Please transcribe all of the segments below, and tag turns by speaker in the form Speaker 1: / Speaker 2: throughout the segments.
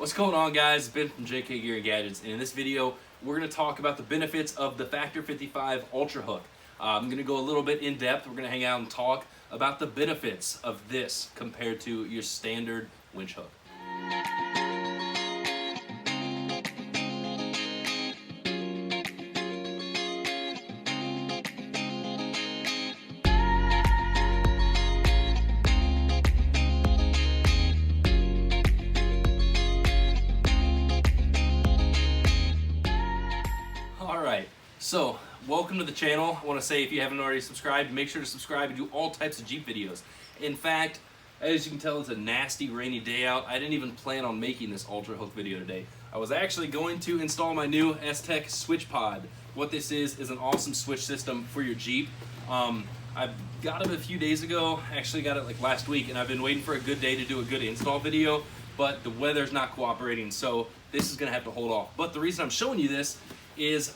Speaker 1: What's going on, guys? Ben from JK Gear and Gadgets, and in this video we're going to talk about the benefits of the Factor-55 Ultrahook. I'm going to go a little bit in depth. We're going to hang out and talk about the benefits of this compared to your standard winch hook. So, welcome to the channel. I want to say, if you haven't already subscribed, make sure to subscribe. and do all types of Jeep videos. In fact, as you can tell, it's a nasty rainy day out. I didn't even plan on making this Ultrahook video today. I was actually going to install my new S-Tech switch pod. What this is an awesome switch system for your Jeep. I got it a few days ago, actually got it like last week, and I've been waiting for a good day to do a good install video, but the weather's not cooperating, so this is gonna have to hold off. But the reason I'm showing you this is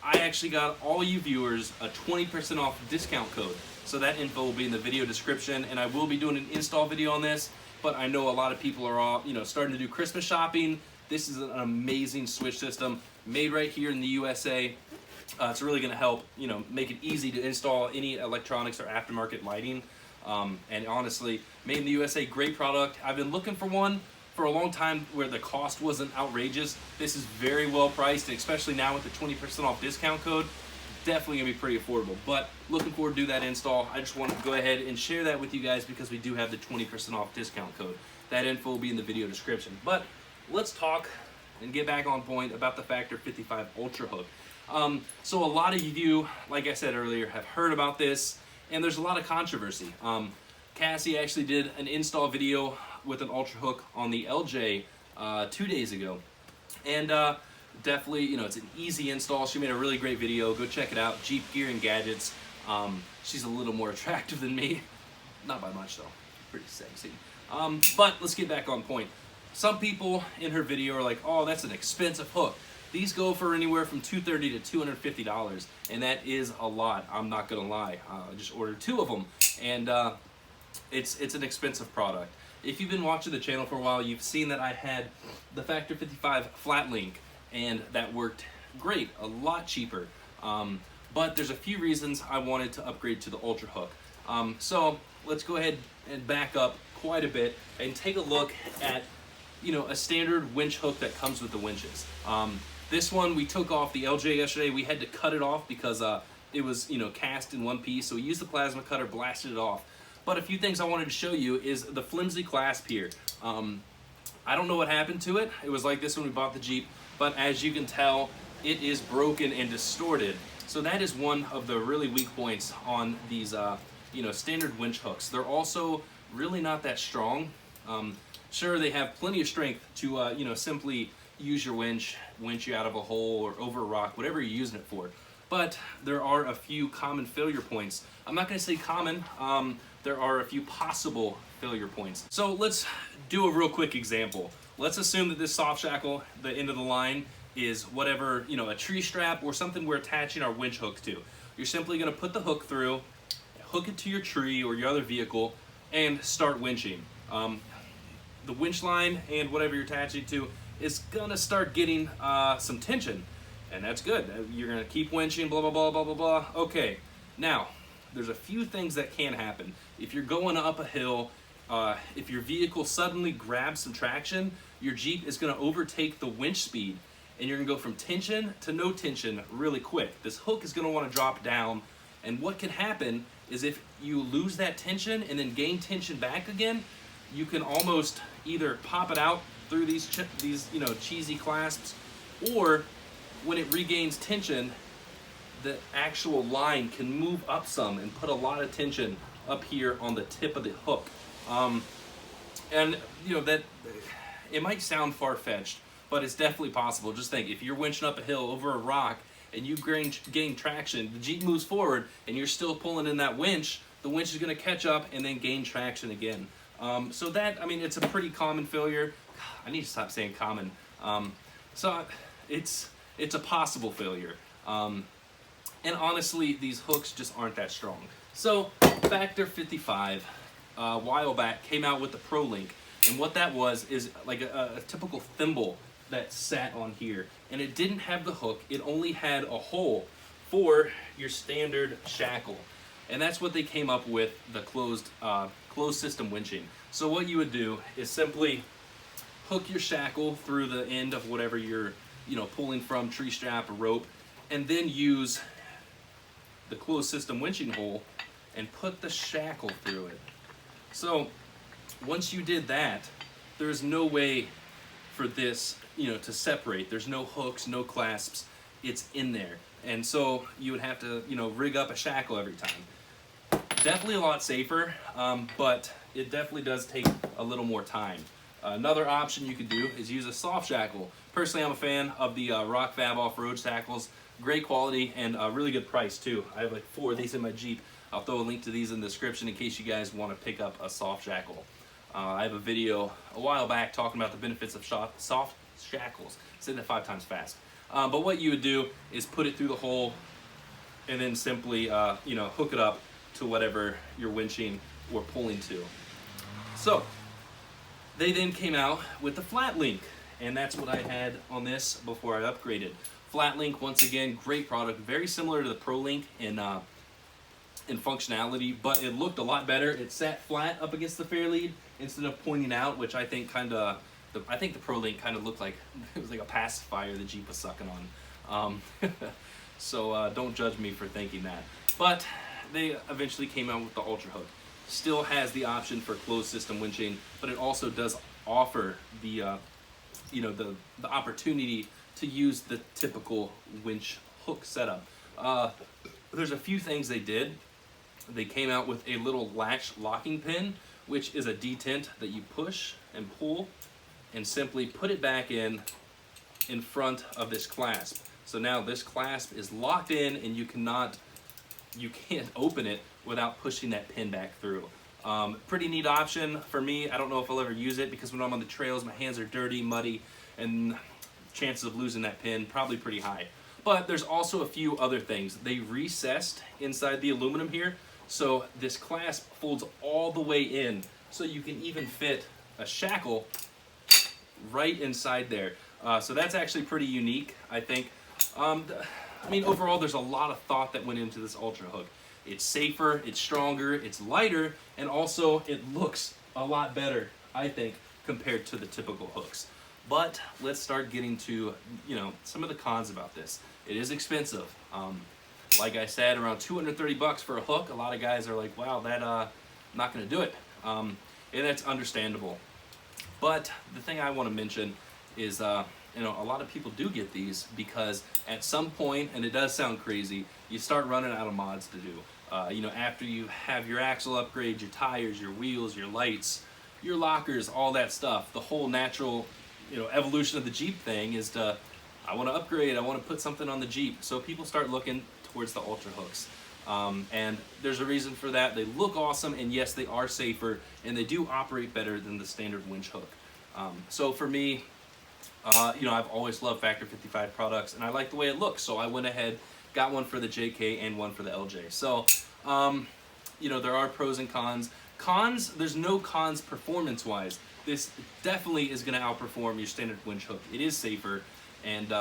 Speaker 1: I actually got all you viewers a 20% off discount code. So that info will be in the video description, and I will be doing an install video on this, but I know a lot of people are all, starting to do Christmas shopping. This is an amazing switch system made right here in the USA. It's really gonna help, make it easy to install any electronics or aftermarket lighting. And honestly, made in the USA, great product. I've been looking for one for a long time where the cost wasn't outrageous. This is very well priced, and especially now with the 20% off discount code, definitely gonna be pretty affordable. But looking forward to do that install. I just wanted to go ahead and share that with you guys because we do have the 20% off discount code. That info will be in the video description. But let's talk and get back on point about the Factor-55 Ultrahook. So a lot of you, like I said earlier, have heard about this, and there's a lot of controversy. Cassie actually did an install video with an Ultrahook on the LJ 2 days ago, and definitely, it's an easy install. She made a really great video. Go check it out. Jeep Gear and Gadgets. She's a little more attractive than me, not by much though. Pretty sexy. But let's get back on point. Some people in her video are like, "Oh, that's an expensive hook." These go for anywhere from $230 to $250, and that is a lot. I'm not gonna lie. I just ordered 2 of them, and it's an expensive product. If you've been watching the channel for a while, you've seen that I had the Factor-55 Flat Link, and that worked great, a lot cheaper. But there's a few reasons I wanted to upgrade to the Ultrahook. So let's go ahead and back up quite a bit and take a look at a standard winch hook that comes with the winches. This one we took off the LJ yesterday. We had to cut it off because it was cast in one piece, so we used the plasma cutter, blasted it off. But a few things I wanted to show you is the flimsy clasp here. I don't know what happened to it. It was like this when we bought the Jeep, but as you can tell, it is broken and distorted. So that is one of the really weak points on these standard winch hooks. They're also really not that strong. Sure, they have plenty of strength to simply use your winch you out of a hole or over a rock, whatever you're using it for. But there are a few common failure points. I'm not going to say common. There are a few possible failure points. So let's do a real quick example. Let's assume that this soft shackle, the end of the line, is whatever, a tree strap or something we're attaching our winch hook to. You're simply going to put the hook through, hook it to your tree or your other vehicle, and start winching. The winch line and whatever you're attaching to is going to start getting some tension, and that's good. You're going to keep winching, blah, blah, blah, blah, blah, blah. Okay, now, there's a few things that can happen. If you're going up a hill, if your vehicle suddenly grabs some traction, your Jeep is going to overtake the winch speed, and you're going to go from tension to no tension really quick. This hook is going to want to drop down, and what can happen is if you lose that tension and then gain tension back again, you can almost either pop it out through these cheesy clasps, or when it regains tension, the actual line can move up some and put a lot of tension up here on the tip of the hook. And that it might sound far-fetched, but it's definitely possible. Just think, if you're winching up a hill over a rock and you gain traction, the Jeep moves forward and you're still pulling in that winch, the winch is going to catch up and then gain traction again. So that, it's a pretty common failure. I need to stop saying common. So it's a possible failure. And honestly, these hooks just aren't that strong. So Factor-55 a while back came out with the Pro Link. And what that was is like a typical thimble that sat on here. And it didn't have the hook, it only had a hole for your standard shackle. And that's what they came up with, the closed system winching. So what you would do is simply hook your shackle through the end of whatever you're pulling from, tree strap or rope, and then use the closed system winching hole and put the shackle through it. So once you did that, there's no way for this to separate. There's no hooks, no clasps, it's in there. And so you would have to rig up a shackle every time. Definitely a lot safer, but it definitely does take a little more time. Another option you could do is use a soft shackle. Personally, I'm a fan of the Rock Fab off-road shackles. Great quality and a really good price too. I have like 4 of these in my Jeep. I'll throw a link to these in the description in case you guys want to pick up a soft shackle. I have a video a while back talking about the benefits of soft shackles. Say that 5 times fast. But what you would do is put it through the hole and then simply hook it up to whatever you're winching or pulling to. So they then came out with the flat link, and that's what I had on this before I upgraded. Flat link, once again, great product, very similar to the Pro Link in functionality, but it looked a lot better. It sat flat up against the fair lead instead of pointing out, which I think I think the Pro Link kind of looked like it was like a pacifier the Jeep was sucking on. So don't judge me for thinking that. But they eventually came out with the Ultrahook. Still has the option for closed system winching, but it also does offer the the opportunity to use the typical winch hook setup. There's a few things they did. They came out with a little latch locking pin, which is a detent that you push and pull and simply put it back in front of this clasp. So now this clasp is locked in and you can't open it without pushing that pin back through. Pretty neat option for me. I don't know if I'll ever use it because when I'm on the trails, my hands are dirty, muddy, and chances of losing that pin probably pretty high. But there's also a few other things. They recessed inside the aluminum here, so this clasp folds all the way in, so you can even fit a shackle right inside there. So that's actually pretty unique, I think. I mean, overall, there's a lot of thought that went into this Ultrahook. It's safer, it's stronger, it's lighter, and also it looks a lot better, I think, compared to the typical hooks. But let's start getting to, some of the cons about this. It is expensive. Like I said, around 230 bucks for a hook. A lot of guys are like, wow, that I'm not gonna do it. And that's understandable. But the thing I want to mention is, a lot of people do get these because at some point, and it does sound crazy, you start running out of mods to do. After you have your axle upgrade, your tires, your wheels, your lights, your lockers, all that stuff, the whole natural, evolution of the Jeep thing is to, I want to upgrade, I want to put something on the Jeep. So people start looking towards the Ultrahooks. And there's a reason for that. They look awesome, and yes, they are safer, and they do operate better than the standard winch hook. So for me, I've always loved Factor-55 products, and I like the way it looks, so I went ahead, got one for the JK and one for the LJ. So, there are pros and cons. There's no cons performance-wise. This definitely is going to outperform your standard winch hook. It is safer, and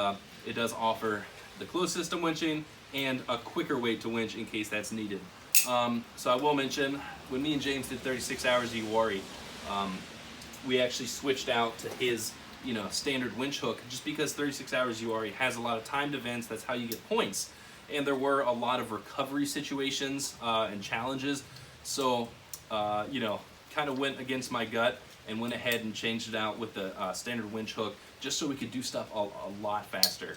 Speaker 1: it does offer the closed system winching and a quicker way to winch in case that's needed. So I will mention, when me and James did 36 hours of Uwari, we actually switched out to his standard winch hook just because 36 hours Uwari has a lot of timed events. That's how you get points. And there were a lot of recovery situations and challenges. So, kind of went against my gut and went ahead and changed it out with the standard winch hook just so we could do stuff a lot faster.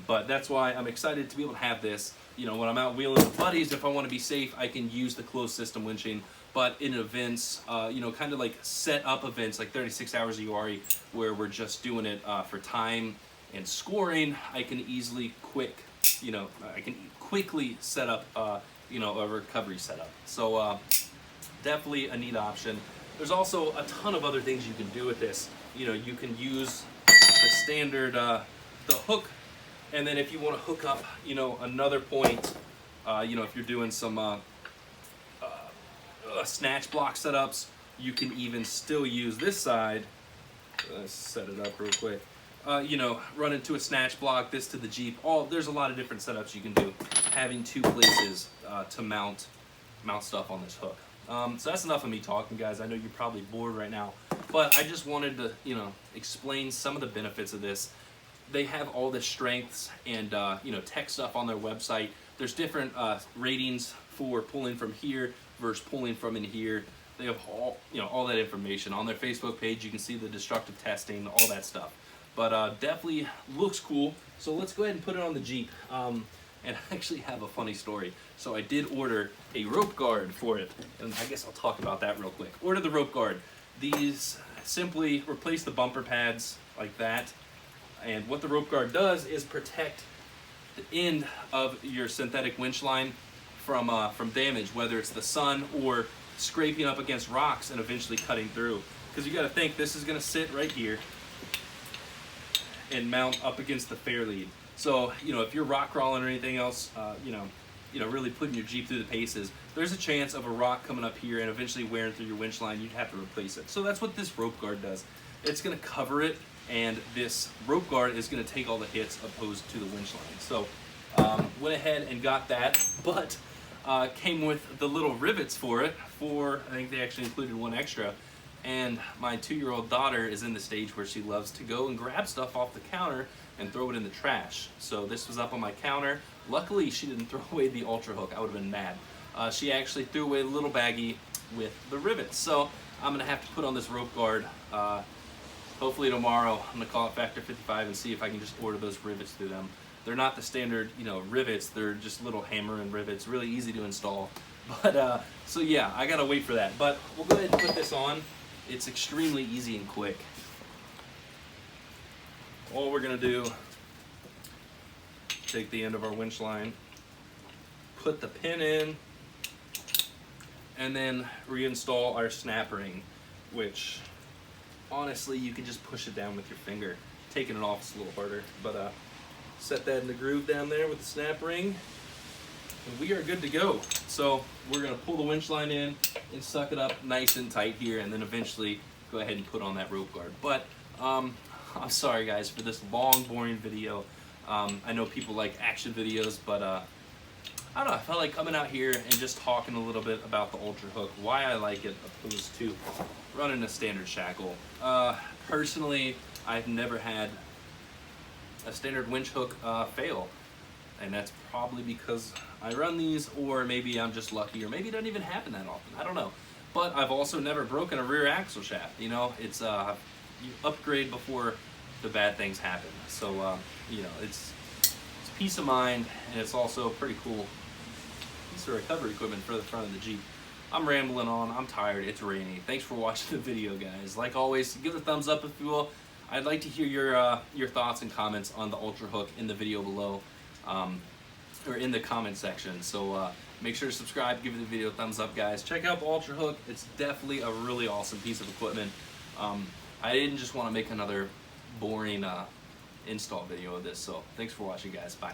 Speaker 1: But that's why I'm excited to be able to have this. When I'm out wheeling with buddies, if I want to be safe, I can use the closed system winching. But in events, kind of like set up events like 36 hours of Uwari, where we're just doing it for time and scoring, I can easily quickly set up, a recovery setup. So definitely a neat option. There's also a ton of other things you can do with this. You can use the standard, the hook, and then if you want to hook up, another point, if you're doing some snatch block setups, you can even still use this side. Let's set it up real quick. You know, run into a snatch block, this to the Jeep. There's a lot of different setups you can do. Having two places to mount stuff on this hook. So that's enough of me talking, guys. I know you're probably bored right now, but I just wanted to, you know, explain some of the benefits of this. They have all the strengths and you know, tech stuff on their website. There's different ratings for pulling from here versus pulling from in here. They have all, you know, all that information on their Facebook page. You can see the destructive testing, all that stuff. But definitely looks cool. So let's go ahead and put it on the Jeep. And I actually have a funny story. So I did order a rope guard for it, and I guess I'll talk about that real quick. Order the rope guard. These simply replace the bumper pads like that. And what the rope guard does is protect the end of your synthetic winch line from damage, whether it's the sun or scraping up against rocks and eventually cutting through. Because you got to think, this is going to sit right here and mount up against the fair lead. So, you know, if you're rock crawling or anything else, you know, really putting your Jeep through the paces, there's a chance of a rock coming up here and eventually wearing through your winch line. You'd have to replace it. So that's what this rope guard does. It's going to cover it, and this rope guard is going to take all the hits opposed to the winch line. So went ahead and got that, but came with the little rivets for it. I think they actually included one extra. And my 2-year-old daughter is in the stage where she loves to go and grab stuff off the counter and throw it in the trash. So this was up on my counter. Luckily, she didn't throw away the Ultrahook. I would have been mad. She actually threw away the little baggie with the rivets. So I'm gonna have to put on this rope guard. Hopefully tomorrow, I'm gonna call it Factor-55 and see if I can just order those rivets through them. They're not the standard, you know, rivets. They're just little hammer and rivets, really easy to install. But so yeah, I gotta wait for that. But we'll go ahead and put this on. It's extremely easy and quick. All we're gonna do, take the end of our winch line, put the pin in, and then reinstall our snap ring, which honestly, you can just push it down with your finger. Taking it off is a little harder, but set that in the groove down there with the snap ring, and we are good to go. So we're gonna pull the winch line in and suck it up nice and tight here, and then eventually go ahead and put on that rope guard. But I'm sorry guys for this long, boring video. I know people like action videos, but I don't know, I felt like coming out here and just talking a little bit about the Ultrahook, why I like it opposed to running a standard shackle. Personally, I've never had a standard winch hook fail. And that's probably because I run these, or maybe I'm just lucky, or maybe it doesn't even happen that often. I don't know. But I've also never broken a rear axle shaft. You know, it's you upgrade before the bad things happen. So you know, it's peace of mind, and it's also pretty cool piece of recovery equipment for the front of the Jeep. I'm rambling on. I'm tired. It's rainy. Thanks for watching the video, guys. Like always, give it a thumbs up if you will. I'd like to hear your thoughts and comments on the Ultrahook in the video below. Or in the comment section. So make sure to subscribe, give the video a thumbs up, guys. Check out the Ultrahook. It's definitely a really awesome piece of equipment. I didn't just want to make another boring install video of this. So thanks for watching, guys. Bye.